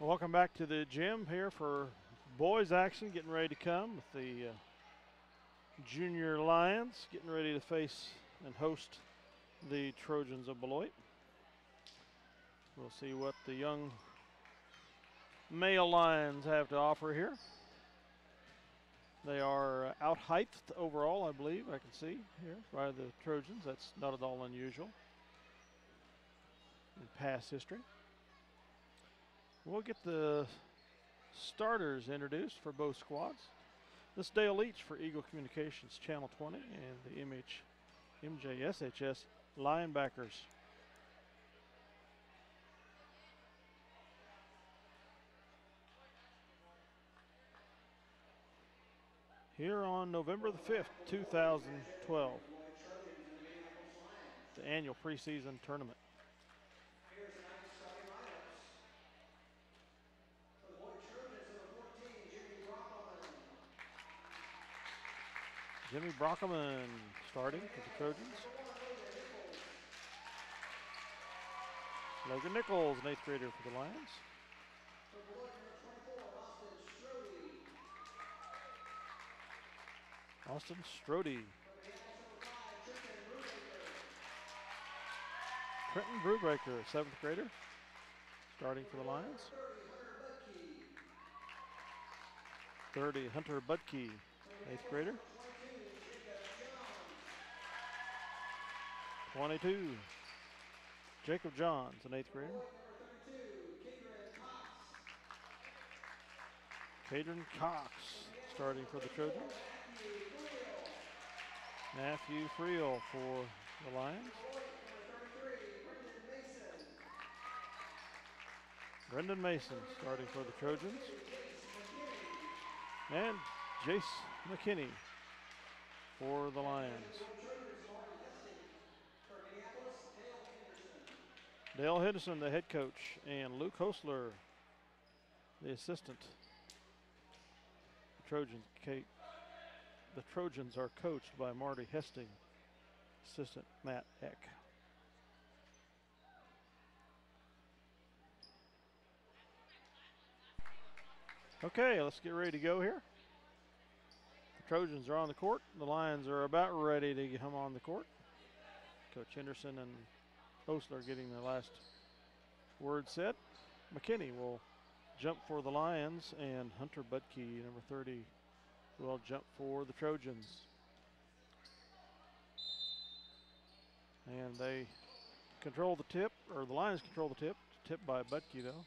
Welcome back to the gym here for boys action, getting ready to come with the Junior Lions, getting ready to face and host the Trojans of Beloit. We'll see what the young male Lions have to offer here. They are out-heighted overall, I believe, I can see here by the Trojans. That's not at all unusual in past history. We'll get the starters introduced for both squads. This is Dale Leach for Eagle Communications Channel 20 and the MJSHS linebackers. Here on November the 5th, 2012, the annual preseason tournament. Jimmy Brockelman starting for the Trojans. Logan Nichols, an 8th grader for the Lions. Austin Strode. Trenton Brubaker, 7th grader, starting for the Lions. 30, Hunter Budke, 8th grader. 22, Jacob Johns, an 8th grader. Cadron Cox, starting for the Trojans. Matthew Friel for the Lions. Brendan Mason, starting for the Trojans. And Jace McKinney for the Lions. Dale Henderson, the head coach, and Luke Hostler, the assistant. The Trojans are coached by Marty Hesting, assistant Matt Eck. Okay, let's get ready to go here. The Trojans are on the court. The Lions are about ready to come on the court. Coach Henderson and Hostler getting the last word said. McKinney will jump for the Lions, and Hunter Budke, number 30, will jump for the Trojans. And they control the tip, or the Lions control the tip. Tipped by Budke, though.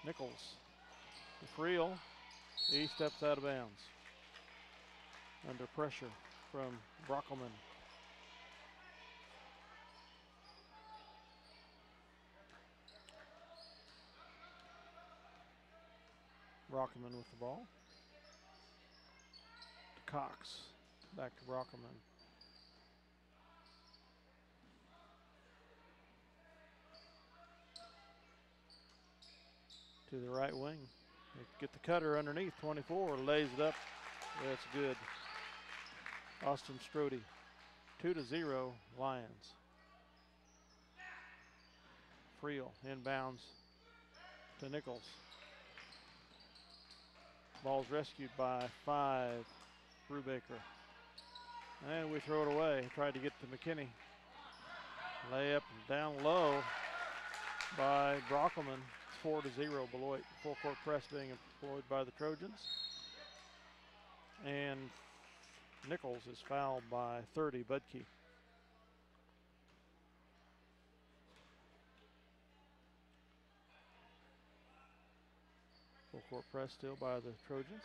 Nichols, the Friel, he steps out of bounds under pressure from Brockelman. Brockelman with the ball. To Cox, back to Brockelman. To the right wing. They get the cutter underneath. 24 lays it up. That's good. Austin Strode. 2-0 Lions. Friel inbounds to Nichols. Ball's rescued by 5, Brubaker. And we throw it away. Tried to get to McKinney. Layup down low by Brockelman. 4-0 Beloit. Full court press being employed by the Trojans. And Nichols is fouled by 30, Budke. Full court press still by the Trojans.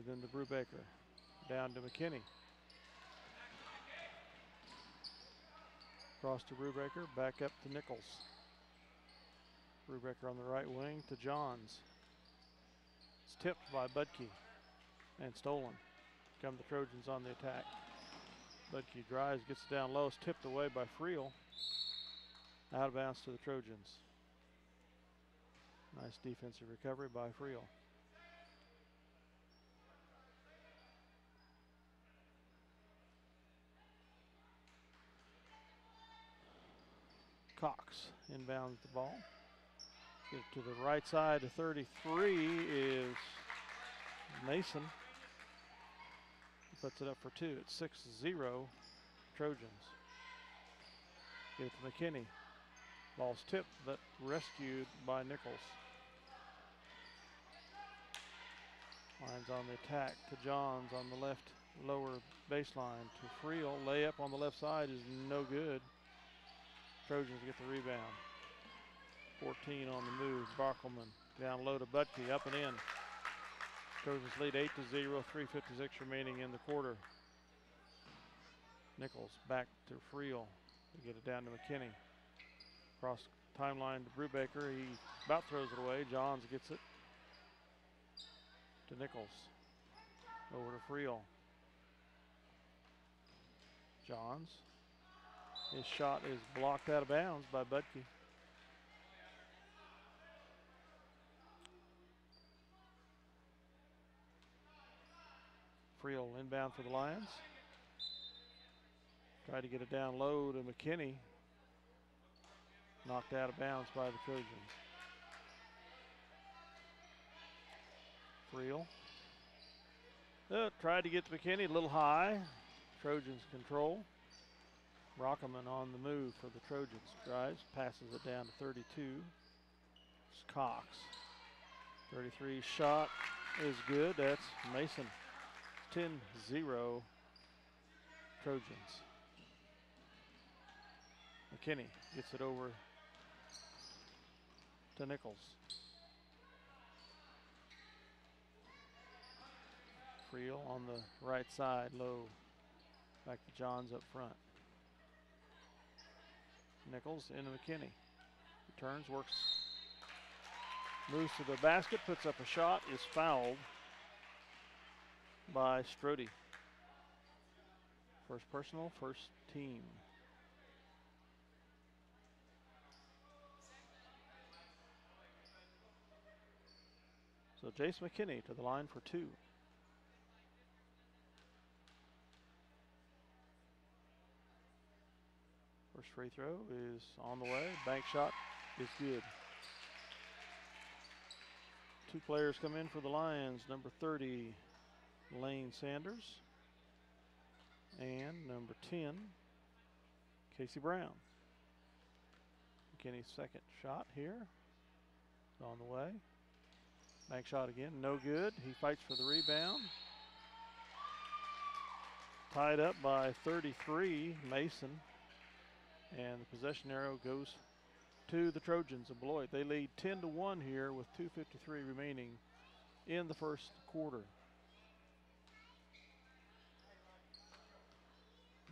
Then to Brubaker. Down to McKinney. Cross to Brubaker, back up to Nichols. Brubaker on the right wing to Johns. It's tipped by Budke and stolen. Come the Trojans on the attack. Budke drives, gets it down low. It's tipped away by Friel. Out of bounds to the Trojans. Nice defensive recovery by Friel. Cox inbounds the ball. Get it to the right side to 33 is Mason. He puts it up for two. It's 6-0 Trojans. Get it to McKinney. Ball's tipped but rescued by Nichols. Lines on the attack to Johns on the left lower baseline to Friel. Layup on the left side is no good. Trojans get the rebound. 14 on the move. Barkelman down low to Butke, up and in. Trojans lead 8-0, 3:56 remaining in the quarter. Nichols back to Friel. They get it down to McKinney. Cross timeline to Brubaker. He about throws it away. Johns gets it to Nichols. Over to Friel. Johns. His shot is blocked out of bounds by Butke. Friel inbound for the Lions. Tried to get it down low to McKinney. Knocked out of bounds by the Trojans. Friel. Tried to get to McKinney, a little high. Trojans control. Rockerman on the move for the Trojans. Drives, passes it down to 32. It's Cox. 33 shot is good. That's Mason. 10-0 Trojans. McKinney gets it over to Nichols. Friel on the right side, low. Back to Johns up front. Nichols into McKinney. Returns, works. Moves to the basket, puts up a shot, is fouled by Strode. First personal, first team. So Jace McKinney to the line for two. First free throw is on the way. Bank shot is good. Two players come in for the Lions. Number 30, Lane Sanders. And number 10, Casey Brown. McKinney's second shot here. It's on the way. Bank shot again, no good. He fights for the rebound. Tied up by 33, Mason. And the possession arrow goes to the Trojans of Beloit. They lead 10-1 here with 2:53 remaining in the first quarter.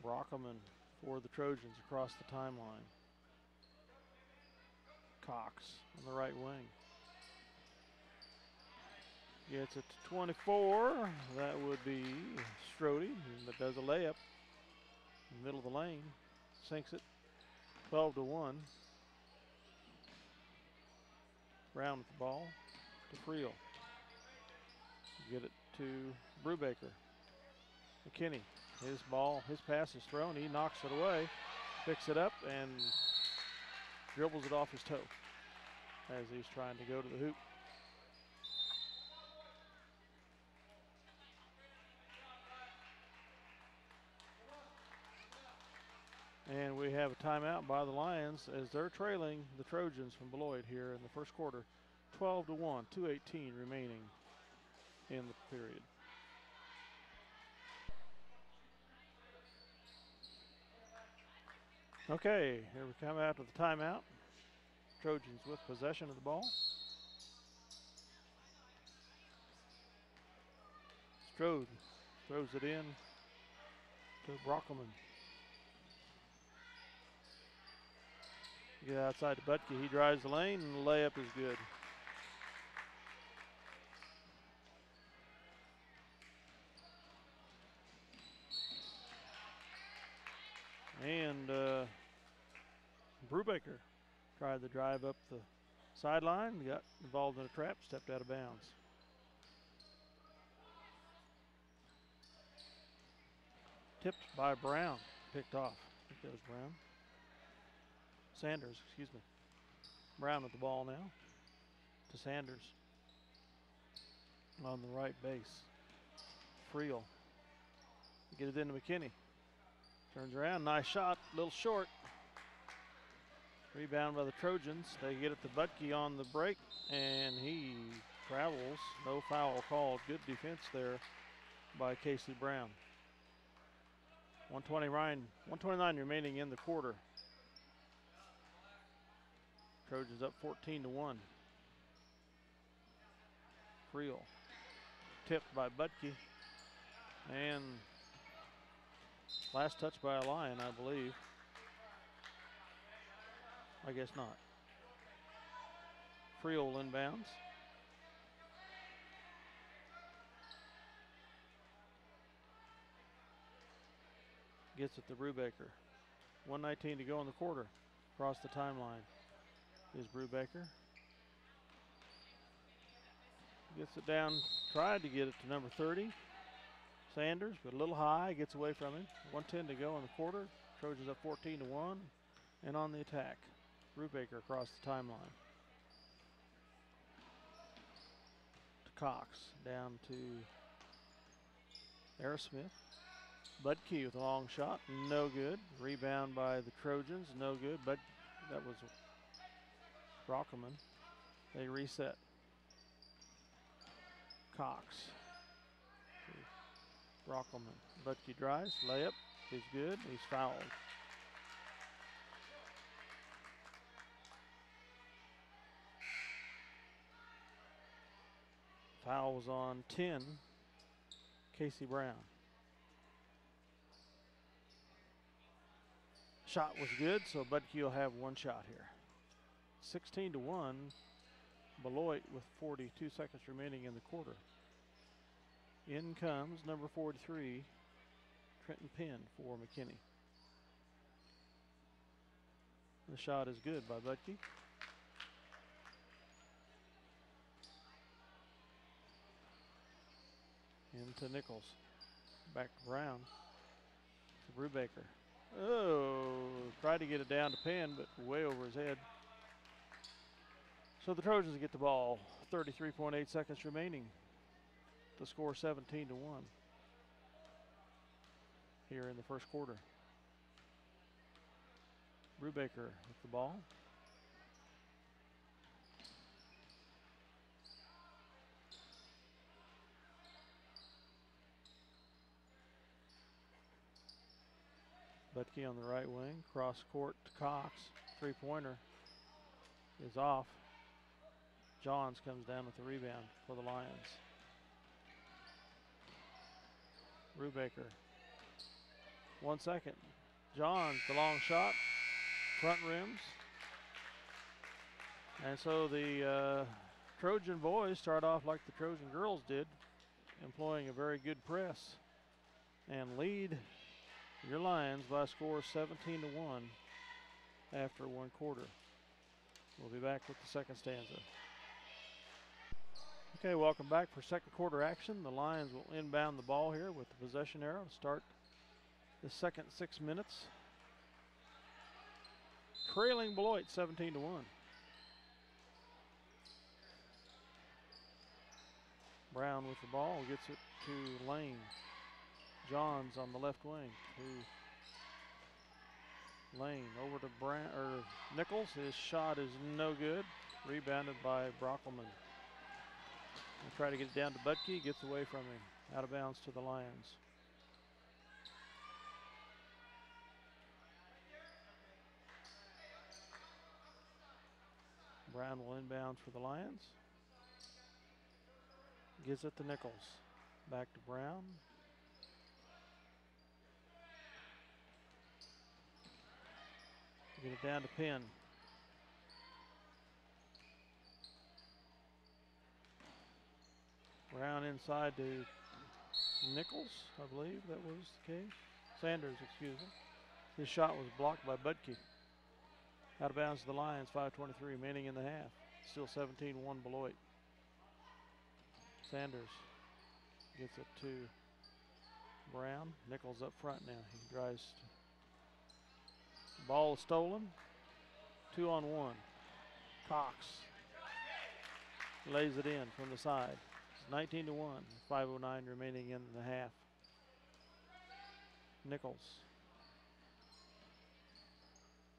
Brockelman for the Trojans across the timeline. Cox on the right wing. Gets it to 24. That would be Strode, that does a layup in the middle of the lane. Sinks it. 12-1. Brown with the ball to Friel. Get it to Brubaker. McKinney. His ball, his pass is thrown. He knocks it away, picks it up, and dribbles it off his toe as he's trying to go to the hoop. And we have a timeout by the Lions as they're trailing the Trojans from Beloit here in the first quarter. 12-1, 2:18 remaining in the period. Okay, here we come after the timeout. Trojans with possession of the ball. Strode throws it in to Brockelman. Get outside to Butke. He drives the lane, and the layup is good. And Brubaker tried to drive up the sideline, got involved in a trap, stepped out of bounds. Tipped by Brown, picked off. I think that was Brown. Sanders, excuse me. Brown with the ball now to Sanders on the right base. Friel. Get it into McKinney. Turns around, nice shot, a little short. Rebound by the Trojans. They get it to Butke on the break, and he travels. No foul called. Good defense there by Casey Brown. 129 remaining in the quarter. Trojans up 14-1. Friel. Tipped by Butke. And last touch by a Lion, I believe. I guess not. Friel inbounds. Gets it to Brubaker. 1:19 to go in the quarter. Across the timeline is Brubaker. Gets it down, tried to get it to number 30. Sanders, but a little high, gets away from him. 1:10 to go in the quarter. Trojans up 14-1. And on the attack, Brubaker across the timeline. To Cox, down to Aerosmith. Butke with a long shot, no good. Rebound by the Trojans, no good. But that was Brockelman. They reset. Cox. Brockelman. Butke drives, layup is good. He's fouled. Foul was on 10, Casey Brown. Shot was good, so Butke will have one shot here. 16-1, Beloit with 42 seconds remaining in the quarter. In comes number 43, Trenton Penn for McKinney. The shot is good by Butke. Into Nichols. Back to Brown. To Brubaker. Oh, tried to get it down to Penn, but way over his head. So the Trojans get the ball. 33.8 seconds remaining. The score 17-1 here in the first quarter. Brubaker with the ball. Butke on the right wing, cross court to Cox. Three-pointer is off. Johns comes down with the rebound for the Lions. Brubaker. 1 second. Johns, the long shot, front rims. And so the Trojan boys start off like the Trojan girls did, employing a very good press, and lead your Lions by a score of 17-1 after one quarter. We'll be back with the second stanza. Okay, welcome back for second quarter action. The Lions will inbound the ball here with the possession arrow to start the second 6 minutes. Trailing Beloit 17-1. Brown with the ball, gets it to Lane. Johns on the left wing to Lane. Over to Brown or Nichols. His shot is no good. Rebounded by Brockelman. He'll try to get it down to Butke. Gets away from him. Out of bounds to the Lions. Brown will inbound for the Lions. Gives it to Nichols. Back to Brown. Get it down to Penn. Brown inside to Nichols, I believe that was the case. Sanders, excuse me. His shot was blocked by Butke. Out of bounds to the Lions, 5:23 remaining in the half. Still 17-1 Beloit. Sanders gets it to Brown. Nichols up front now. He drives. Ball stolen. 2-on-1. Cox lays it in from the side. It's 19-1. 5:09 remaining in the half. Nichols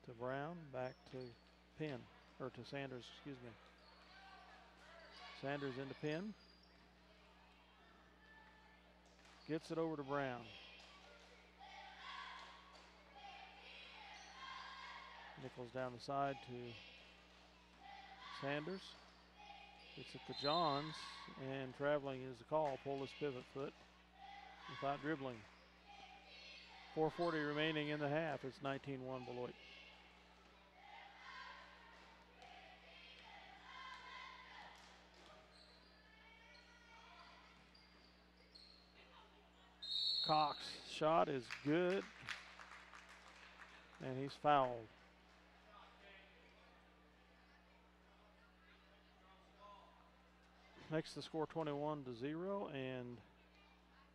to Brown, back to Penn, or to Sanders, excuse me. Sanders into Penn. Gets it over to Brown. Nichols down the side to Sanders. Gets it to Johns, and traveling is the call. Pull his pivot foot without dribbling. 4:40 remaining in the half. It's 19-1 Beloit. Cox shot is good, and he's fouled. Makes the score 21-0, and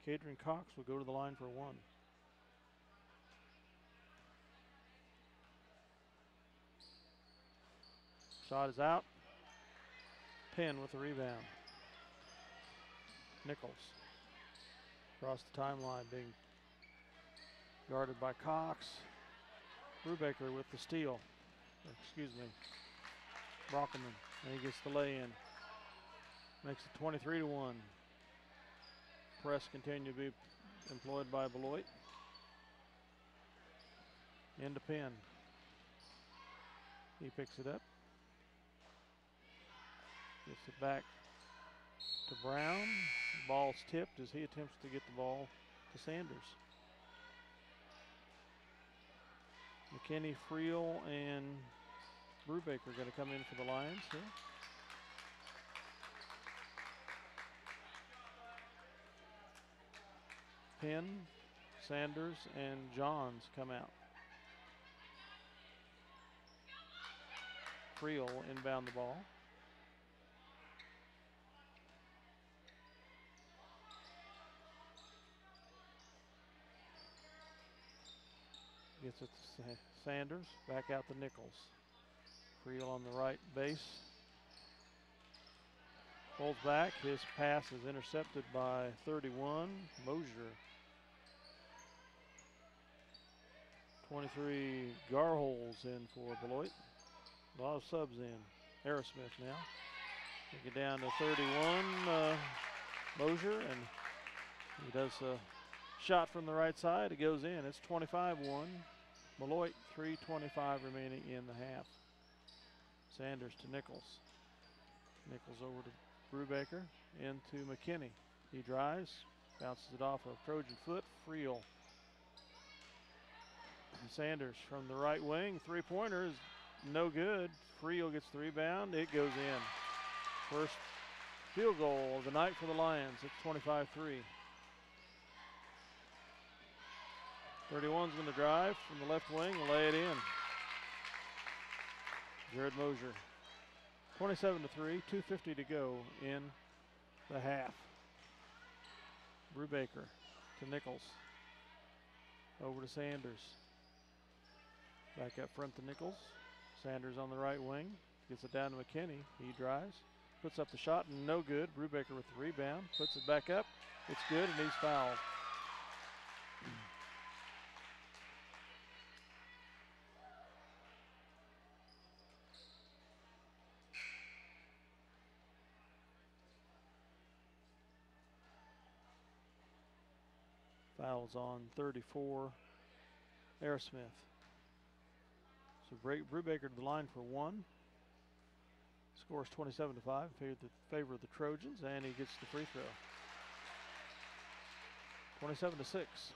Kadrian Cox will go to the line for one. Shot is out. Penn with the rebound. Nichols across the timeline, being guarded by Cox. Brubaker with the steal. Excuse me. Brockelman, and he gets the lay-in. Makes it 23-1. Press continue to be employed by Beloit. Into Penn. He picks it up. Gets it back to Brown. Ball's tipped as he attempts to get the ball to Sanders. McKinney, Friel, and Brubaker are going to come in for the Lions here. Penn, Sanders, and Johns come out. Friel inbound the ball. Gets it to Sanders, back out to Nichols. Friel on the right base. Pulls back, his pass is intercepted by 31, Mosier. 23, Garholz in for Beloit. A lot of subs in. Aerosmith now. Take it down to 31, Mosier, and he does a shot from the right side. It goes in. It's 25-1. Beloit, 3:25 remaining in the half. Sanders to Nichols. Nichols over to Brubaker, into McKinney. He drives, bounces it off a Trojan foot. Friel. Sanders from the right wing. Three-pointer is no good. Friel gets the rebound. It goes in. First field goal of the night for the Lions. It's 25-3. 31's going to drive from the left wing and lay it in. Jared Mosier. 27-3, 2:50 to go in the half. Brubaker to Nichols. Over to Sanders. Back up front to Nichols. Sanders on the right wing. Gets it down to McKinney. He drives. Puts up the shot and no good. Brubaker with the rebound. Puts it back up. It's good and he's fouled. Fouls on 34, Aerosmith. So Brubaker to the line for one. Scores 27-5 in favor of the Trojans, and he gets the free throw. 27-6.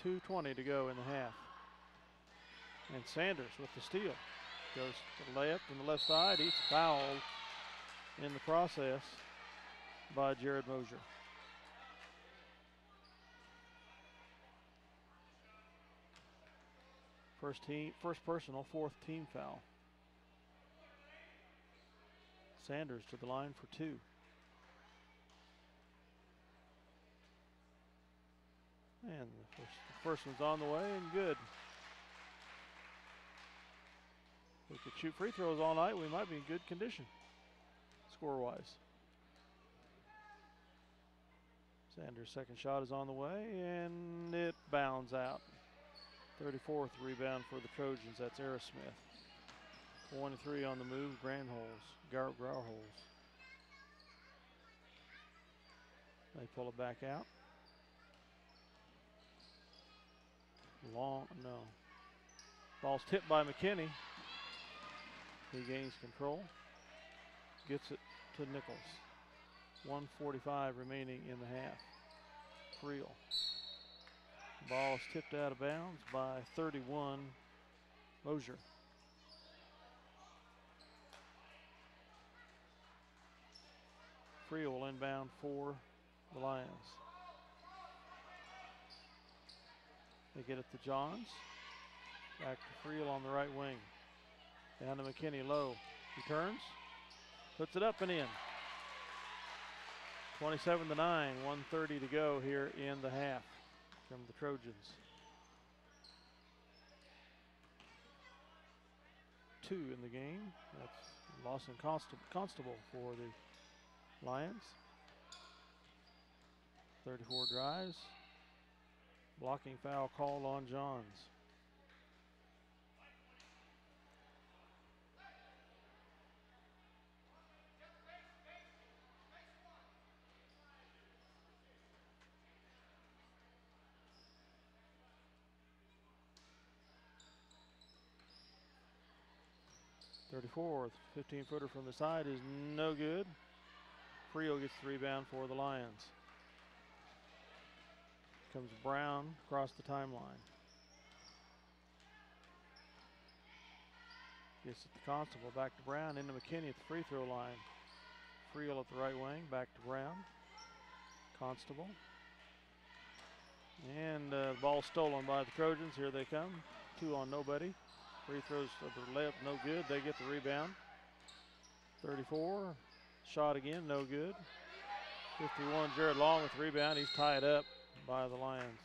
.220 to go in the half. And Sanders with the steal. Goes to the layup from the left side. He's fouled in the process by Jared Mosier. First personal, fourth team foul. Sanders to the line for 2. And the first one's on the way and good. We could shoot free throws all night. We might be in good condition, score-wise. Sanders' second shot is on the way, and it bounds out. 34th rebound for the Trojans. That's Aerosmith. 23 on the move, Grauholes. They pull it back out. No. Ball's tipped by McKinney. He gains control. Gets it to Nichols. 1:45 remaining in the half. Creel. Ball is tipped out of bounds by 31, Mosier. Creel will inbound for the Lions. They get it to Johns. Back to Creel on the right wing. Down to McKinney low. He turns. Puts it up and in. 27-9, 1:30 to go here in the half from the Trojans. 2 in the game. That's Lawson Constable for the Lions. 34 drives. Blocking foul called on Johns. .34, 15-footer from the side is no good. Creel gets the rebound for the Lions. Comes Brown across the timeline. Gets it to Constable, back to Brown, into McKinney at the free throw line. Creel at the right wing, back to Brown. Constable. And the ball stolen by the Trojans. Here they come. 2 on nobody. Free throws to the left, no good. They get the rebound. 34, shot again, no good. 51, Jared Long with the rebound. He's tied up by the Lions.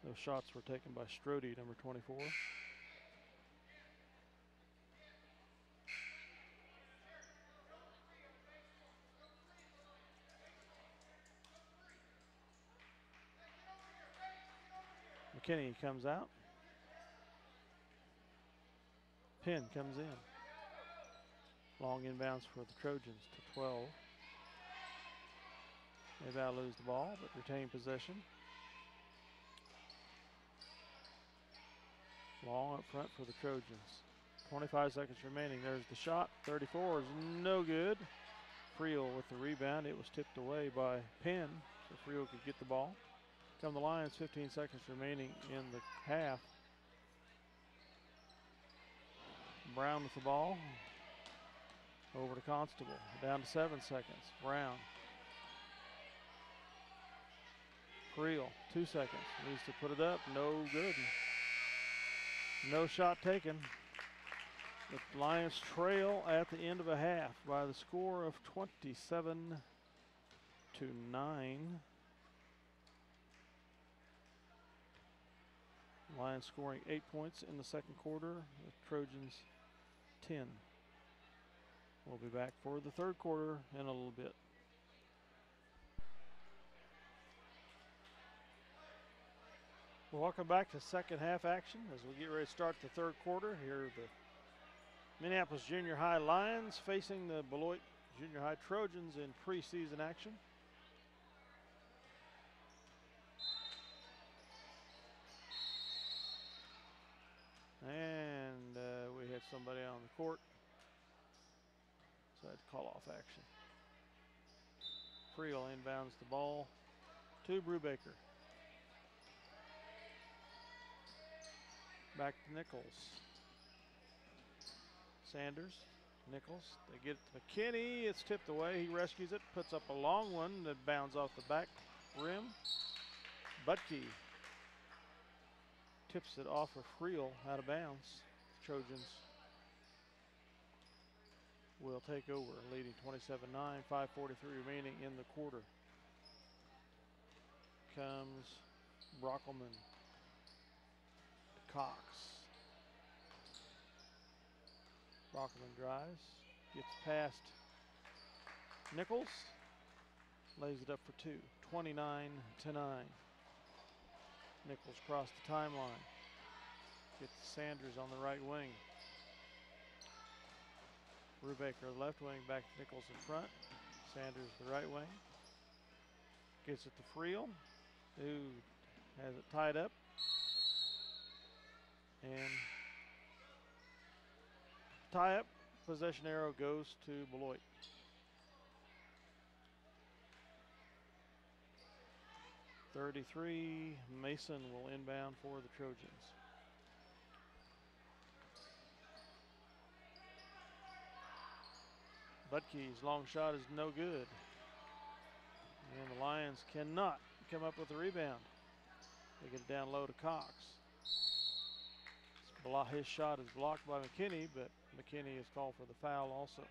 Those shots were taken by Strode, number 24. McKinney comes out. Penn comes in. Long inbounds for the Trojans to 12. They about lose the ball, but retain possession. Long up front for the Trojans. 25 seconds remaining. There's the shot. 34 is no good. Creel with the rebound. It was tipped away by Penn, so Creel could get the ball. Come the Lions, 15 seconds remaining in the half. Brown with the ball. Over to Constable. Down to 7 seconds. Brown. Creel, 2 seconds. Needs to put it up. No good. No shot taken. The Lions trail at the end of a half by the score of 27-9. Lions scoring 8 points in the second quarter. The Trojans 10. We'll be back for the third quarter in a little bit. Well, welcome back to second half action as we get ready to start the third quarter. Here are the Minneapolis Junior High Lions facing the Beloit Junior High Trojans in preseason action. And we had somebody on the court, so I had to call off action. Creel inbounds the ball to Brubaker. Back to Nichols. Sanders, Nichols, they get it to McKinney. It's tipped away. He rescues it, puts up a long one that bounds off the back rim. Butke tips it off of Creel out of bounds. Trojans will take over, leading 27-9, 5:43 remaining in the quarter. Comes Brockelman. Cox. Brockelman drives, gets past Nichols, lays it up for two, 29-9. Nichols crossed the timeline. Gets Sanders on the right wing. Brubaker left wing, back to Nichols in front. Sanders the right wing. Gets it to Friel, who has it tied up. And tie-up possession arrow goes to Beloit. .33, Mason will inbound for the Trojans. Budke's long shot is no good. And the Lions cannot come up with a rebound. They get it down low to Cox. His shot is blocked by McKinney, but McKinney is called for the foul also.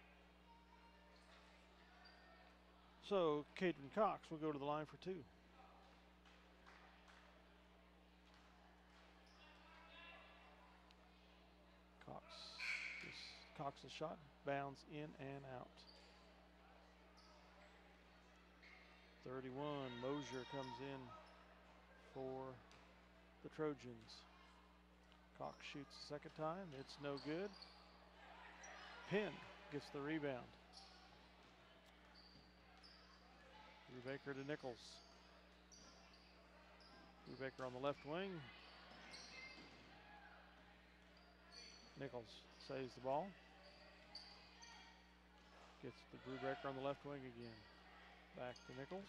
So Caden Cox will go to the line for two. Cox's shot bounds in and out. 31, Mosier comes in for the Trojans. Cox shoots the second time, it's no good. Penn gets the rebound. Brubaker to Nichols. Brubaker on the left wing. Nichols saves the ball. Gets the Brubaker on the left wing again. Back to Nichols.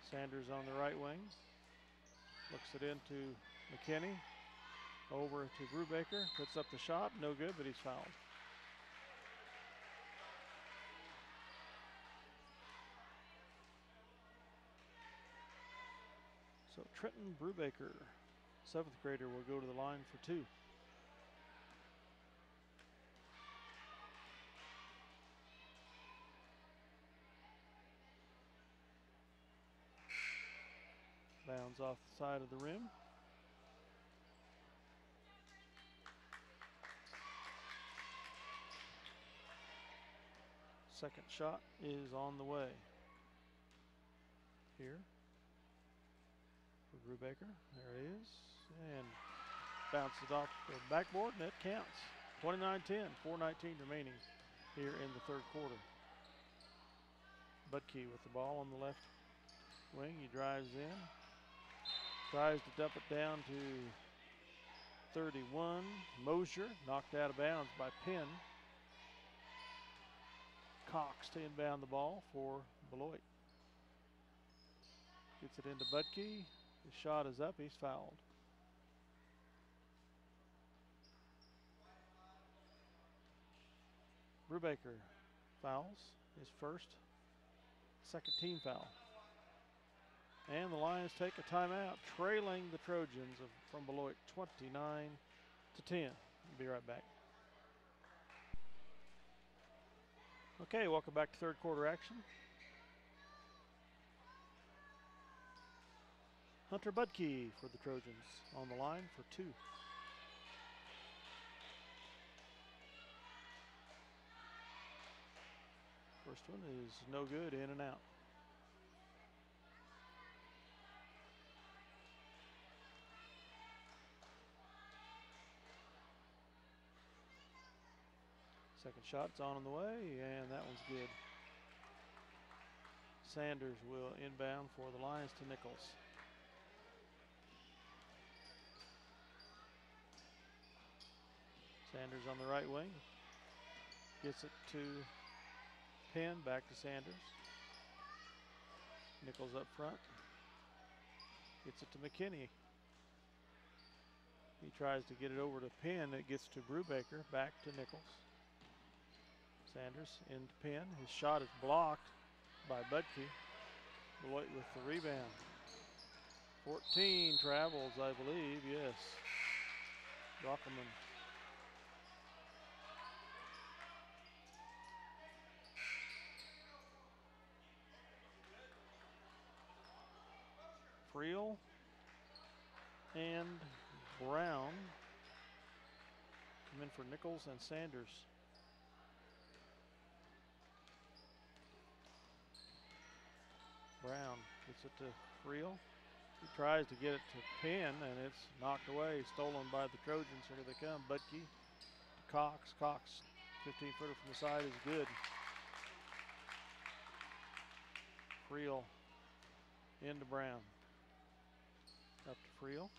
Sanders on the right wing. Looks it into McKinney. Over to Brubaker. Puts up the shot. No good, but he's fouled. So Trenton Brubaker, 7th grader, will go to the line for two. Bounds off the side of the rim. Second shot is on the way. Here for Brubaker. There it is. And bounces off the backboard, and it counts. 29-10, 4:19 remaining here in the third quarter. Budke with the ball on the left wing. He drives in. Tries to dump it down to 31. Mosier knocked out of bounds by Penn. Cox to inbound the ball for Beloit. Gets it into Budke. His shot is up. He's fouled. Brubaker fouls his first, second team foul. And the Lions take a timeout, trailing the Trojans from Beloit 29-10. We'll be right back. Okay, welcome back to third quarter action. Hunter Budke for the Trojans on the line for two. First one is no good, in and out. Second shot's on the way, and that one's good. Sanders will inbound for the Lions to Nichols. Sanders on the right wing. Gets it to Penn, back to Sanders. Nichols up front. Gets it to McKinney. He tries to get it over to Penn. It gets to Brubaker, back to Nichols. Sanders into Penn. His shot is blocked by Budke. Beloit with the rebound. 14 travels, I believe, yes. Brockelman. Friel and Brown come in for Nichols and Sanders. Brown gets it to Friel. He tries to get it to Penn, and it's knocked away, stolen by the Trojans. Here they come. Butke to Cox. Cox, 15-footer from the side is good. Friel into Brown. Up to Friel.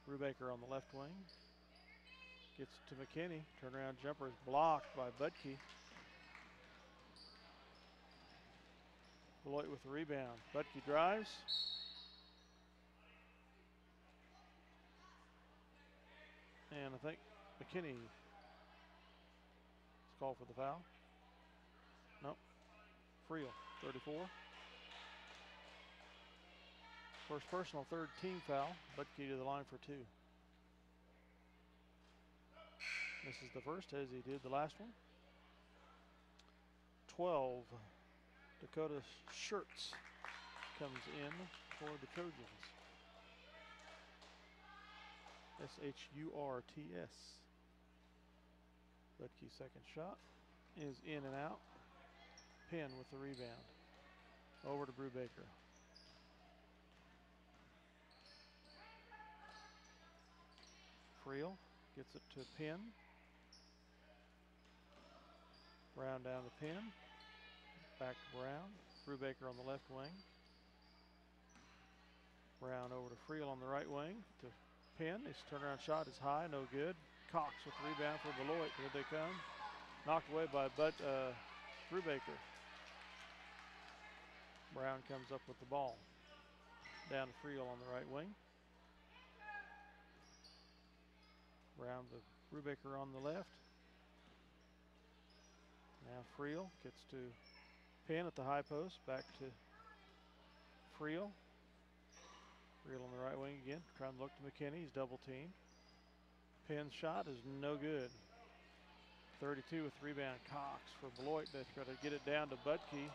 Brubaker on the left wing. Gets it to McKinney. Turnaround jumper is blocked by Butke. Beloit with the rebound. Butke drives. And I think McKinney is called for the foul. Nope. Friel, 34. First personal, third team foul. Butke to the line for 2. This is the first, as he did the last one. 12. Dakota Shurts comes in for the Trojans. S-H-U-R-T-S. Butke's second shot is in and out. Penn with the rebound. Over to Brubaker. Friel gets it to Penn. Brown down to Penn. Back to Brown. Brubaker on the left wing. Brown over to Friel on the right wing. To Penn. His turnaround shot is high, no good. Cox with the rebound for Beloit. Here they come. Knocked away by Brubaker. Brown comes up with the ball. Down to Friel on the right wing. Brown to Brubaker on the left. Now Friel gets to Penn at the high post. Back to Friel. Friel on the right wing again. Trying to look to McKinney. He's double teamed. Penn's shot is no good. 32 with rebound. Cox for Beloit. They've got to get it down to Butke.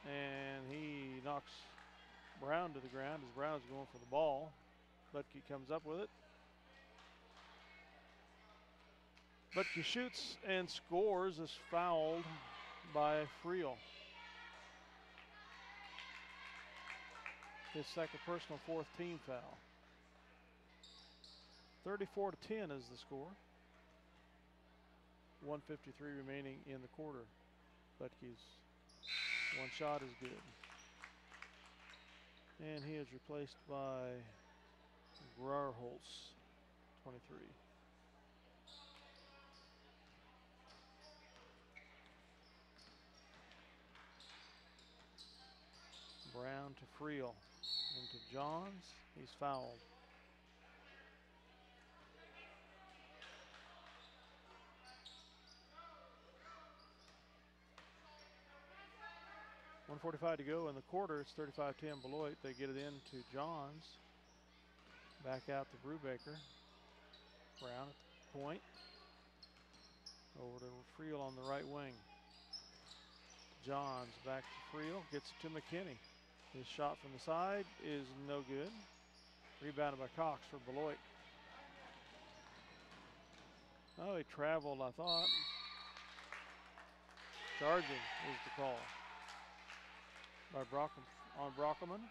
And he knocks Brown to the ground as Brown's going for the ball. Butke comes up with it. Butke shoots and scores, is fouled by Friel. His second personal, fourth team foul. 34-10 is the score. 1:53 remaining in the quarter. Butke's one shot is good. And he is replaced by Grarholz, 23. Brown to Friel. Into Johns. He's fouled. .145 to go in the quarter. It's 35-10 Beloit. They get it into Johns. Back out to Brubaker. Brown at the point. Over to Friel on the right wing. Johns back to Friel. Gets it to McKinney. His shot from the side is no good. Rebounded by Cox for Beloit. Oh, he traveled, I thought. Charging is the call by Brockelman.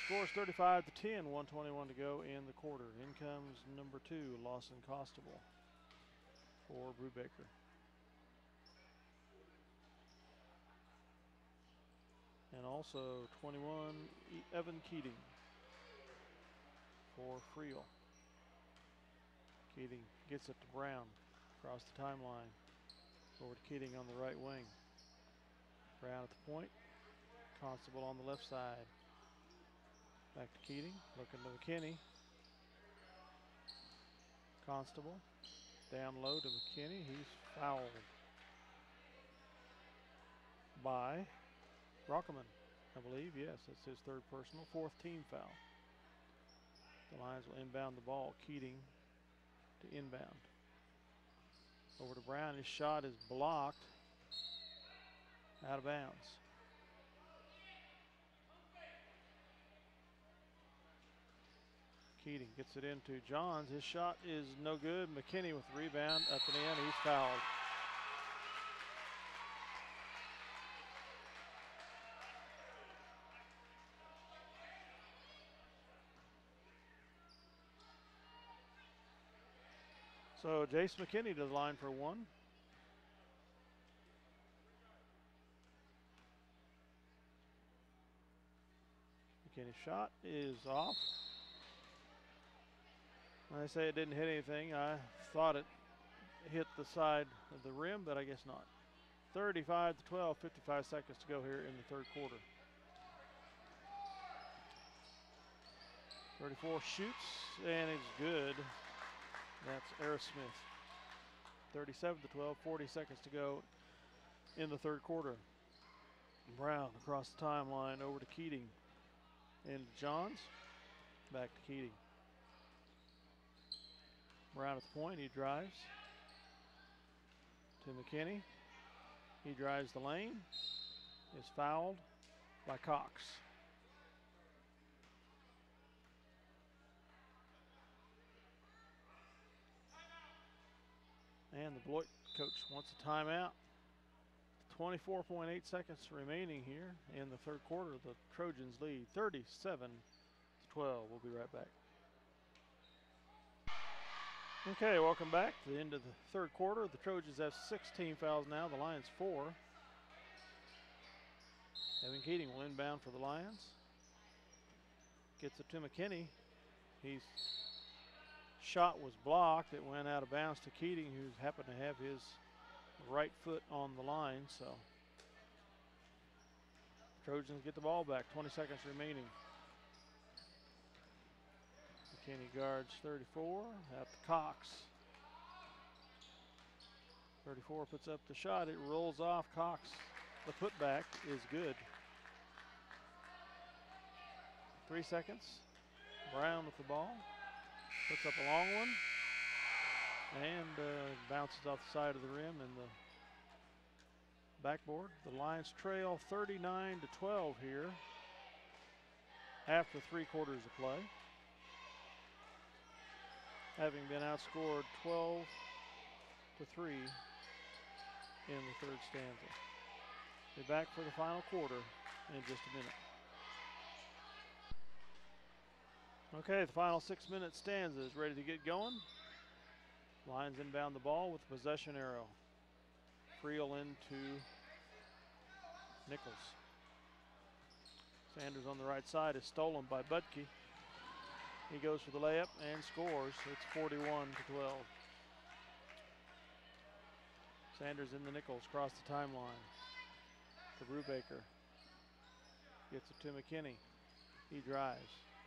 Scores 35-10, 1:21 to go in the quarter. In comes number 2, Lawson Costable for Brubaker. And also 21, Evan Keating for Friel. Keating gets it to Brown across the timeline. Over to Keating on the right wing. Brown at the point. Constable on the left side. Back to Keating, looking to McKinney. Constable down low to McKinney. He's fouled by Brockelman, I believe. Yes, that's his third personal, fourth team foul. The Lions will inbound the ball. Keating to inbound. Over to Brown. His shot is blocked Out of bounds. Keating gets it into Johns. His shot is no good. McKinney with the rebound up and in. He's fouled. So Jace McKinney to the line for one. McKinney's shot is off. When I say it didn't hit anything, I thought it hit the side of the rim, but I guess not. 35 to 12, 55 seconds to go here in the third quarter. 34 shoots, and it's good. That's Aerosmith. 37 to 12, 40 seconds to go in the third quarter. Brown across the timeline over to Keating. Into Johns. Back to Keating. Brown at the point, he drives. To McKinney. He drives the lane. Is fouled by Cox. And the Beloit coach wants a timeout. 24.8 seconds remaining here in the third quarter. The Trojans lead 37 to 12. We'll be right back. Okay, welcome back to the end of the third quarter. The Trojans have 16 fouls now. The Lions 4. Evan Keating will inbound for the Lions. Gets it to McKinney. His shot was blocked. It went out of bounds to Keating, who happened to have his right foot on the line. So Trojans get the ball back. 20 seconds remaining. McKinney guards 34. Out to Cox. 34 puts up the shot. It rolls off. Cox. The putback is good. 3 seconds. Brown with the ball. Puts up a long one. And bounces off the side of the rim and the backboard. The Lions trail 39 to 12 here after 3 quarters of play, having been outscored 12 to 3 in the third stanza. Be back for the final quarter in just a minute. Okay, the final 6-minute stanza is ready to get going. Lions inbound the ball with the possession arrow. Creel into Nichols. Sanders on the right side is stolen by Budke. He goes for the layup and scores. It's 41 to 12. Sanders in the Nichols, across the timeline. To Brubaker. Gets it to McKinney. He drives.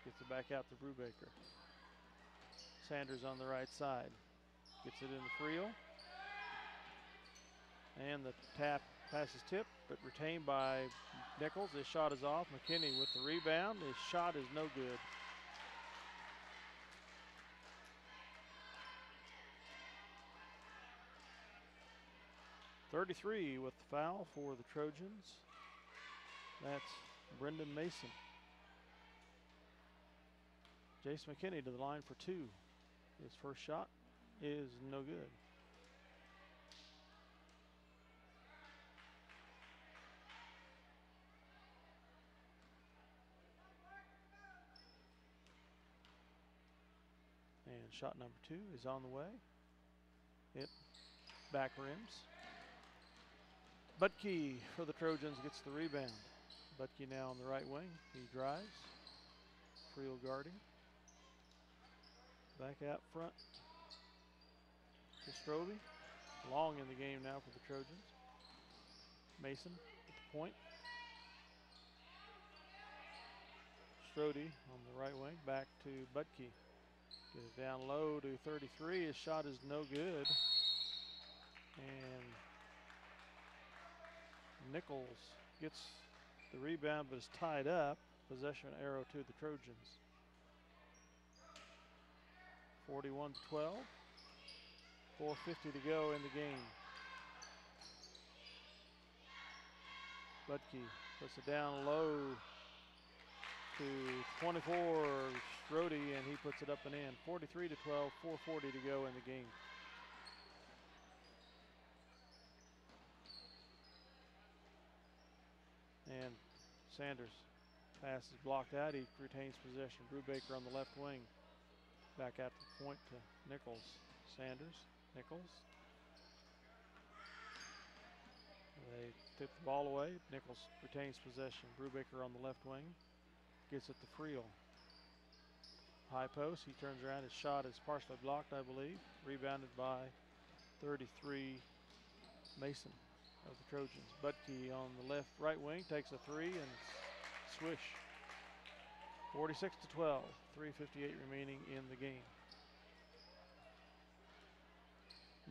Gets it back out to Brubaker. Sanders on the right side. Gets it in the Friel. And the pass is tipped, but retained by Nichols. His shot is off. McKinney with the rebound. His shot is no good. .33 with the foul for the Trojans. That's Brendan Mason. Jace McKinney to the line for 2. His first shot is no good. And shot number 2 is on the way. It back rims. Budke for the Trojans gets the rebound. Budke now on the right wing. He drives. Friel guarding. Back out front to Strobe. Long in the game now for the Trojans. Mason at the point. Strode on the right wing. Back to Budke. Get it down low to 33. His shot is no good. And Nichols gets the rebound but is tied up. Possession arrow to the Trojans. 41 to 12. 4:50 to go in the game. Budke puts it down low to 24 Strode, and he puts it up and in. 43-12, 4:40 to go in the game. And Sanders' pass is blocked out. He retains possession. Brubaker on the left wing. Back out to the point to Nichols. Sanders, Nichols. They tip the ball away. Nichols retains possession. Brubaker on the left wing. Gets it to Friel. High post. He turns around. His shot is partially blocked, I believe. Rebounded by 33 Mason of the Trojans. Budke on the right wing takes a three and swish. 46-12. 3:58 remaining in the game.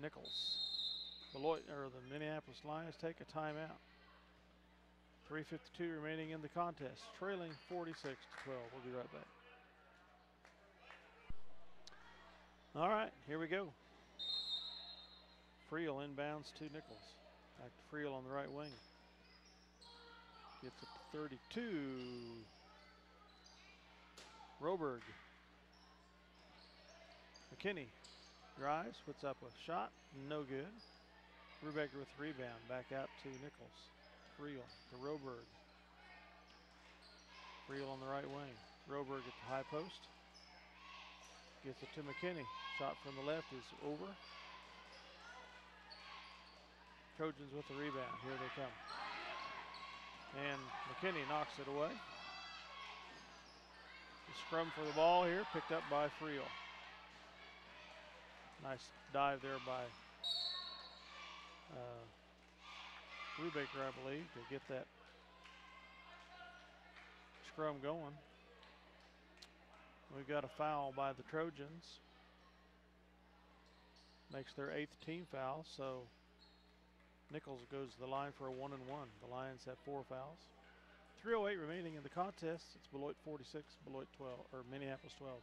Nichols. Beloit, or the Minneapolis Lions take a timeout. 3:52 remaining in the contest, trailing 46-12. We'll be right back. All right, here we go. Friel inbounds to Nichols. Back to Friel on the right wing. Gets it to 32. Roberg. McKinney drives, puts up a shot, no good. Brubaker with the rebound, back out to Nichols. Friel to Roberg. Friel on the right wing. Roberg at the high post. Gets it to McKinney. Shot from the left is over. Trojans with the rebound. Here they come. And McKinney knocks it away. The scrum for the ball here, picked up by Friel. Nice dive there by Brubaker, I believe, to get that scrum going. We've got a foul by the Trojans. Makes their 8th team foul, so Nichols goes to the line for a 1-and-1. The Lions have 4 fouls. 3:08 remaining in the contest. It's Beloit 46, Beloit 12, or Minneapolis 12.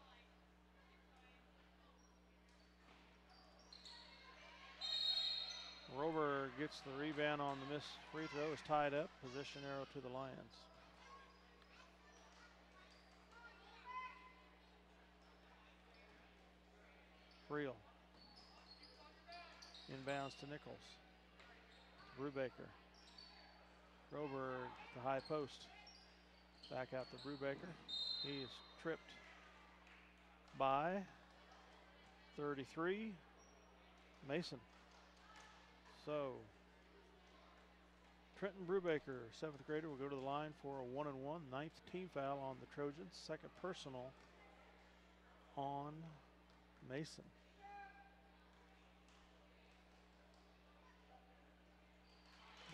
Rover gets the rebound on the missed free throw, is tied up. Position arrow to the Lions. Friel. Inbounds to Nichols. Brubaker. Rover, the high post. Back out to Brubaker. He is tripped by 33 Mason. So Trenton Brubaker, 7th grader, will go to the line for a 1-and-1. 9th team foul on the Trojans. 2nd personal on Mason.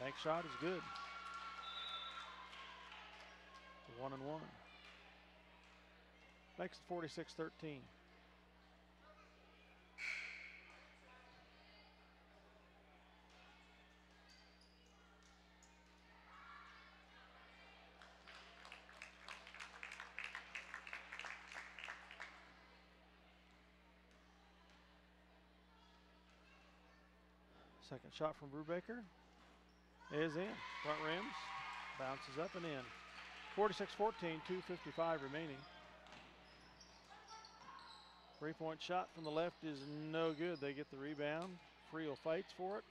Bank shot is good. 1-and-1. Makes it 46-13. Second shot from Brubaker is in. Front rims, bounces up and in. 46-14, 2:55 remaining. 3-point shot from the left is no good. They get the rebound. Friel fights for it.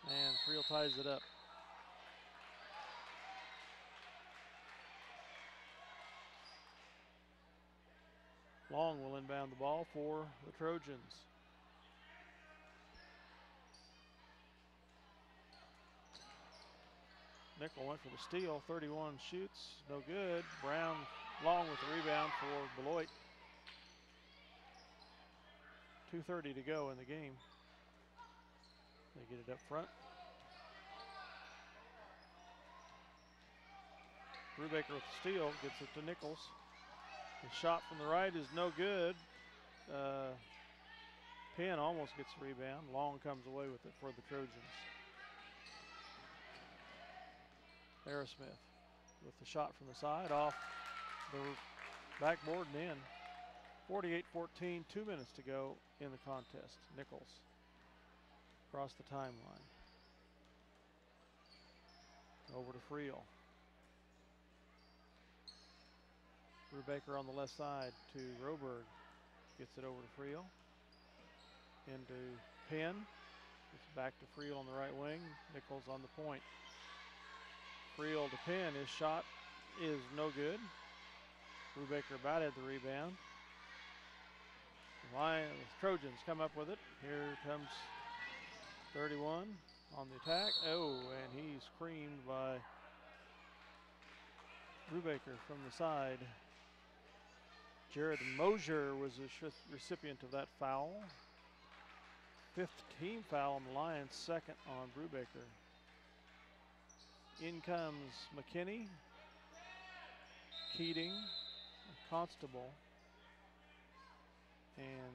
And Friel ties it up. Long will inbound the ball for the Trojans. Nickel went for the steal. 31 shoots, no good. Brown Long with the rebound for Beloit. 2:30 to go in the game. They get it up front. Brubaker with the steal, gets it to Nichols. The shot from the right is no good. Penn almost gets the rebound. Long comes away with it for the Trojans. Aerosmith with the shot from the side off the backboard and in. 48-14, 2 minutes to go in the contest. Nichols across the timeline. over to Friel. Brubaker on the left side to Roberg. Gets it over to Friel. Into Penn. It's back to Friel on the right wing. Nichols on the point. Friel to Penn. His shot is no good. Brubaker about had the rebound. The Trojans come up with it. Here comes 31 on the attack. Oh, and he's creamed by Brubaker from the side. Jared Mosier was the recipient of that foul. 5th team foul on the Lions, 2nd on Brubaker. In comes McKinney, Keating, Constable, and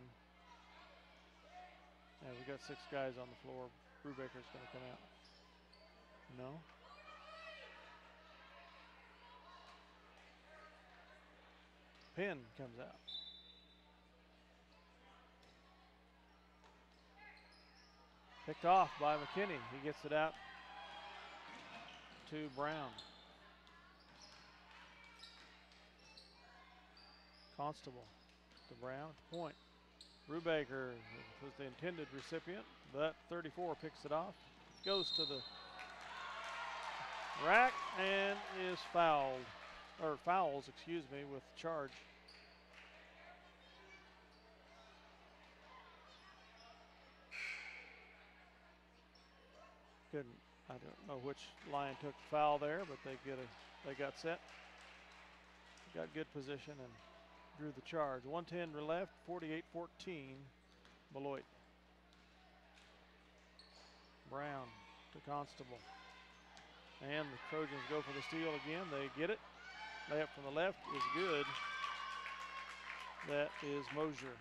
we got 6 guys on the floor. Brubaker's going to come out. No. Penn comes out. Picked off by McKinney. He gets it out to Brown. Constable to Brown at the point. Brubaker was the intended recipient, but 34 picks it off. Goes to the rack and is fouled. Or fouls, excuse me, with charge. I don't know which Lion took the foul there, but they got set. Got good position and drew the charge. 1:10 left, 48-14, Beloit. Brown to Constable. And the Trojans go for the steal again. They get it. Layup from the left is good. That is Mosier.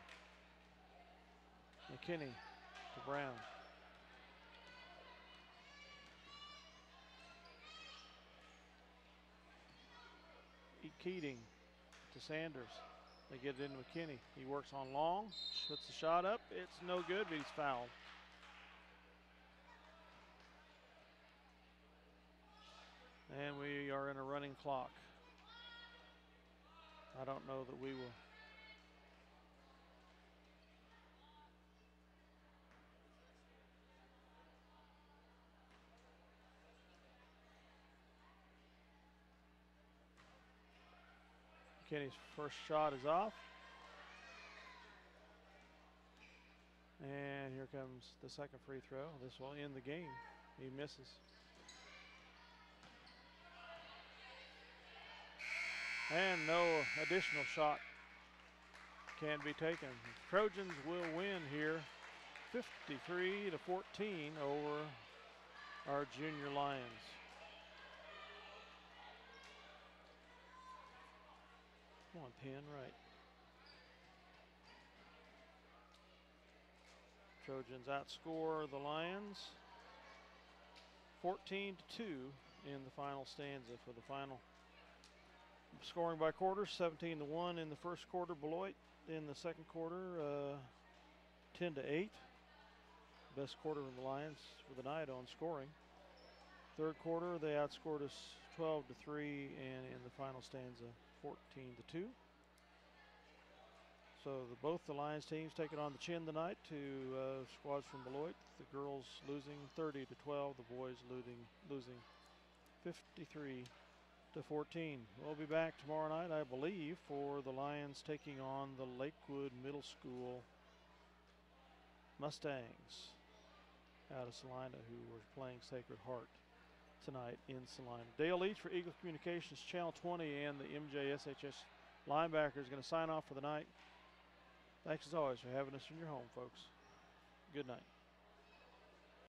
McKinney to Brown. Keating to Sanders. They get it into McKinney. He works on long, puts the shot up. It's no good, but he's fouled. And we are in a running clock. I don't know that we will. McKinney's first shot is off. And here comes the second free throw. This will end the game. He misses. And no additional shot can be taken. Trojans will win here 53-14 over our junior Lions. Come on, Penn, right. Trojans outscore the Lions 14-2 in the final stanza for the final. Scoring by quarters, 17-1 in the first quarter. Beloit in the second quarter, 10-8. Best quarter of the Lions for the night on scoring. Third quarter, they outscored us 12-3, and in the final stanza, 14-2. So both the Lions teams taking on the chin tonight to squads from Beloit. The girls losing 30-12, the boys losing 53-14. We'll be back tomorrow night, I believe, for the Lions taking on the Lakewood Middle School Mustangs out of Salina, who were playing Sacred Heart tonight in Salina. Dale Leach for Eagle Communications Channel 20 and the MJSHS linebacker is going to sign off for the night. Thanks as always for having us in your home, folks. Good night.